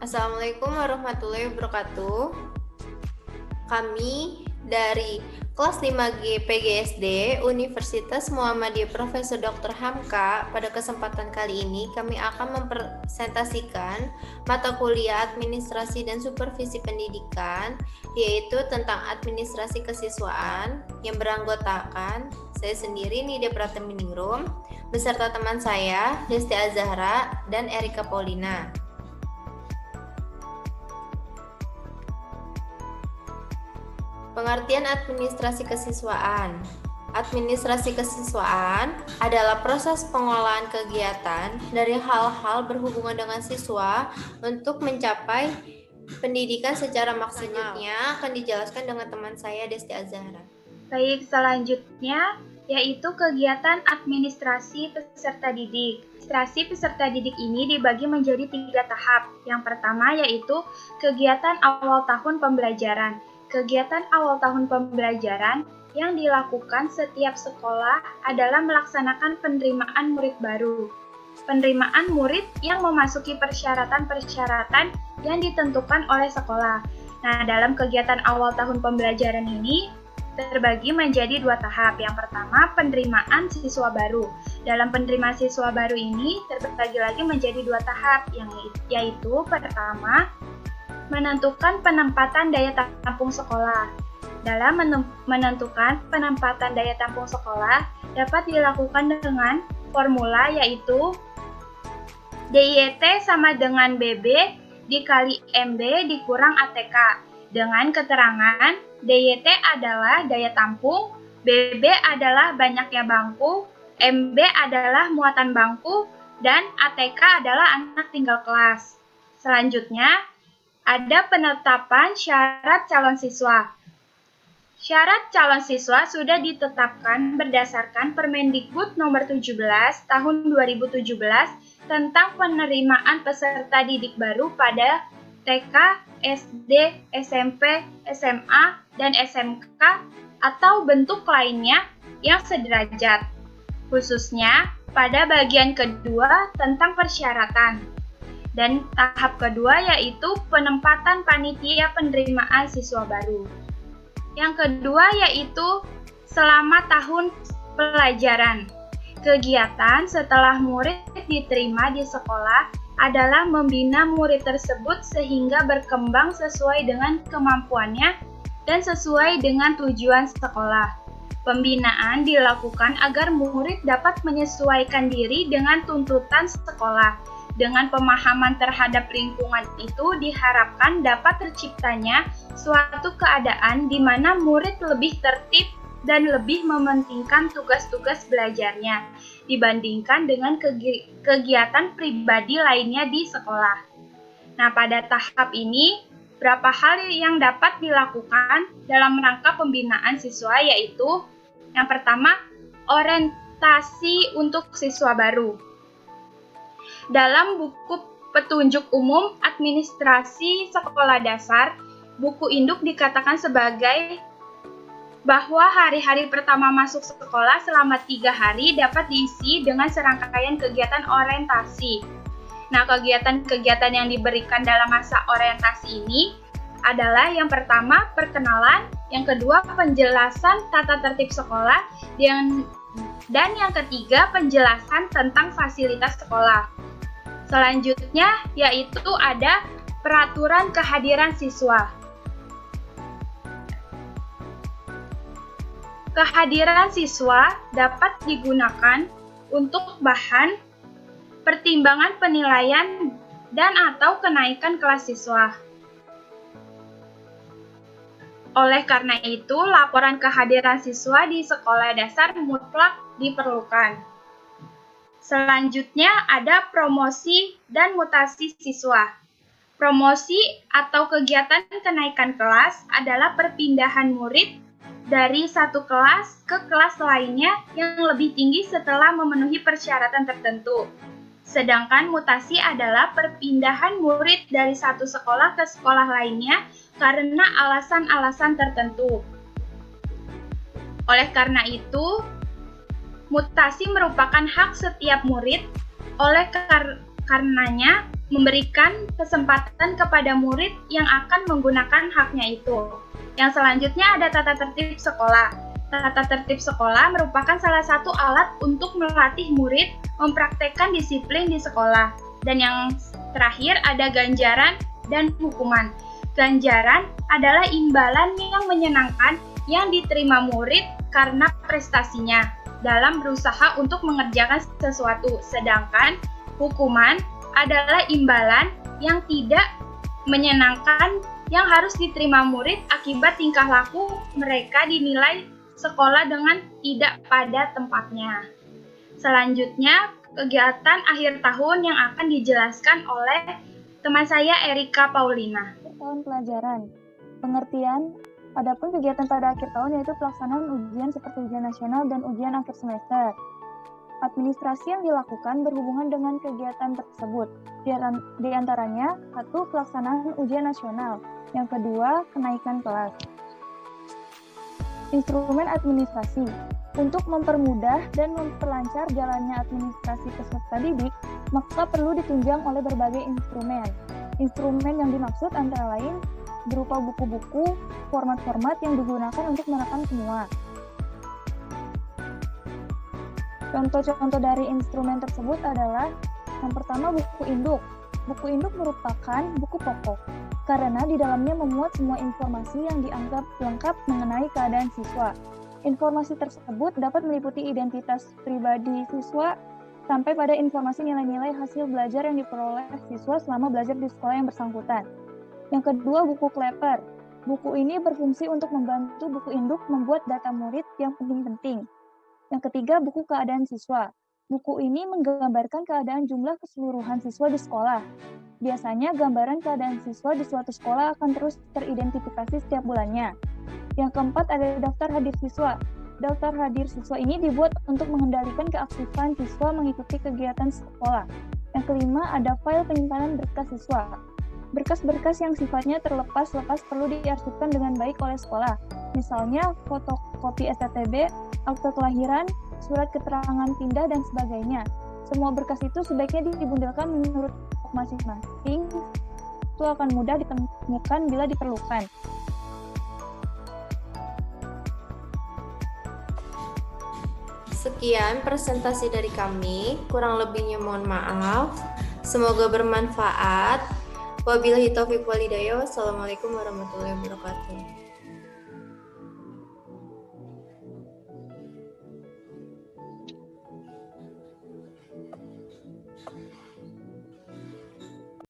Assalamualaikum warahmatullahi wabarakatuh. Kami dari kelas 5G PGSD Universitas Muhammadiyah Profesor Dr. Hamka. Pada kesempatan kali ini kami akan mempresentasikan mata kuliah Administrasi dan Supervisi Pendidikan, yaitu tentang administrasi kesiswaan yang beranggotakan saya sendiri Nida Pratimaningrum beserta teman saya Desti Azahra dan Erika Paulina. Pengertian administrasi kesiswaan. Administrasi kesiswaan adalah proses pengolahan kegiatan dari hal-hal berhubungan dengan siswa untuk mencapai pendidikan secara maksimal. Selanjutnya akan dijelaskan dengan teman saya Desti Azahra. Baik, selanjutnya yaitu kegiatan administrasi peserta didik. Administrasi peserta didik ini dibagi menjadi 3 tahap. Yang pertama yaitu kegiatan awal tahun pembelajaran. Kegiatan awal tahun pembelajaran yang dilakukan setiap sekolah adalah melaksanakan penerimaan murid baru. Penerimaan murid yang memasuki persyaratan-persyaratan yang ditentukan oleh sekolah. Nah, dalam kegiatan awal tahun pembelajaran ini terbagi menjadi 2 tahap. Yang pertama, penerimaan siswa baru. Dalam penerimaan siswa baru ini terbagi lagi menjadi 2 tahap, yaitu pertama, menentukan penempatan daya tampung sekolah. Dalam menentukan penempatan daya tampung sekolah dapat dilakukan dengan formula yaitu DIT sama dengan BB dikali MB dikurang ATK dengan keterangan DIT adalah daya tampung, BB adalah banyaknya bangku, MB adalah muatan bangku, dan ATK adalah anak tinggal kelas. Selanjutnya, ada penetapan syarat calon siswa. Syarat calon siswa sudah ditetapkan berdasarkan Permendikbud nomor 17 tahun 2017 tentang penerimaan peserta didik baru pada TK, SD, SMP, SMA, dan SMK atau bentuk lainnya yang sederajat. Khususnya pada bagian kedua tentang persyaratan. Dan tahap kedua yaitu penempatan panitia penerimaan siswa baru. Yang kedua yaitu selama tahun pelajaran. Kegiatan setelah murid diterima di sekolah adalah membina murid tersebut sehingga berkembang sesuai dengan kemampuannya dan sesuai dengan tujuan sekolah. Pembinaan dilakukan agar murid dapat menyesuaikan diri dengan tuntutan sekolah. Dengan pemahaman terhadap lingkungan itu diharapkan dapat terciptanya suatu keadaan di mana murid lebih tertib dan lebih mementingkan tugas-tugas belajarnya dibandingkan dengan kegiatan pribadi lainnya di sekolah. Nah, pada tahap ini, berapa hal yang dapat dilakukan dalam rangka pembinaan siswa yaitu yang pertama, orientasi untuk siswa baru. Dalam buku petunjuk umum administrasi sekolah dasar, buku induk dikatakan sebagai bahwa hari-hari pertama masuk sekolah selama 3 hari dapat diisi dengan serangkaian kegiatan orientasi. Nah, kegiatan-kegiatan yang diberikan dalam masa orientasi ini adalah yang pertama perkenalan, yang kedua penjelasan tata tertib sekolah, dan yang ketiga penjelasan tentang fasilitas sekolah. Selanjutnya yaitu ada peraturan kehadiran siswa. Kehadiran siswa dapat digunakan untuk bahan pertimbangan penilaian dan atau kenaikan kelas siswa. Oleh karena itu, laporan kehadiran siswa di sekolah dasar mutlak diperlukan. Selanjutnya ada promosi dan mutasi siswa. Promosi atau kegiatan kenaikan kelas adalah perpindahan murid dari satu kelas ke kelas lainnya yang lebih tinggi setelah memenuhi persyaratan tertentu. Sedangkan mutasi adalah perpindahan murid dari satu sekolah ke sekolah lainnya karena alasan-alasan tertentu. Oleh karena itu, mutasi merupakan hak setiap murid. Oleh karenanya memberikan kesempatan kepada murid yang akan menggunakan haknya itu. Yang selanjutnya ada tata tertib sekolah. Tata tertib sekolah merupakan salah satu alat untuk melatih murid mempraktekkan disiplin di sekolah. Dan yang terakhir ada ganjaran dan hukuman. Ganjaran adalah imbalan yang menyenangkan yang diterima murid karena prestasinya dalam berusaha untuk mengerjakan sesuatu, sedangkan hukuman adalah imbalan yang tidak menyenangkan yang harus diterima murid akibat tingkah laku mereka dinilai sekolah dengan tidak pada tempatnya. Selanjutnya, kegiatan akhir tahun yang akan dijelaskan oleh teman saya Erika Paulina. Tahun pelajaran. Pengertian, adapun kegiatan pada akhir tahun yaitu pelaksanaan ujian seperti ujian nasional dan ujian akhir semester. Administrasi yang dilakukan berhubungan dengan kegiatan tersebut. Di antaranya, 1. Pelaksanaan ujian nasional. Yang kedua, kenaikan kelas. Instrumen administrasi. Untuk mempermudah dan memperlancar jalannya administrasi peserta didik, maka perlu ditunjang oleh berbagai instrumen. Instrumen yang dimaksud antara lain berupa buku-buku, format-format yang digunakan untuk merekam semua. Contoh-contoh dari instrumen tersebut adalah yang pertama buku induk. Buku induk merupakan buku pokok karena di dalamnya memuat semua informasi yang dianggap lengkap mengenai keadaan siswa. Informasi tersebut dapat meliputi identitas pribadi siswa sampai pada informasi nilai-nilai hasil belajar yang diperoleh siswa selama belajar di sekolah yang bersangkutan. Yang kedua, buku kleper. Buku ini berfungsi untuk membantu buku induk membuat data murid yang penting-penting. Yang ketiga, buku keadaan siswa. Buku ini menggambarkan keadaan jumlah keseluruhan siswa di sekolah. Biasanya, gambaran keadaan siswa di suatu sekolah akan terus teridentifikasi setiap bulannya. Yang keempat, ada daftar hadir siswa. Daftar hadir siswa ini dibuat untuk mengendalikan keaktifan siswa mengikuti kegiatan sekolah. Yang kelima, ada file penyimpanan berkas siswa. Berkas-berkas yang sifatnya terlepas-lepas perlu diarsipkan dengan baik oleh sekolah. Misalnya, fotokopi STTB, akte kelahiran, surat keterangan pindah, dan sebagainya. Semua berkas itu sebaiknya dibundelkan menurut masing-masing. Itu akan mudah ditemukan bila diperlukan. Sekian presentasi dari kami, kurang lebihnya mohon maaf. Semoga bermanfaat. Wabillahi taufiq walhidayah. Wassalamualaikum warahmatullahi wabarakatuh.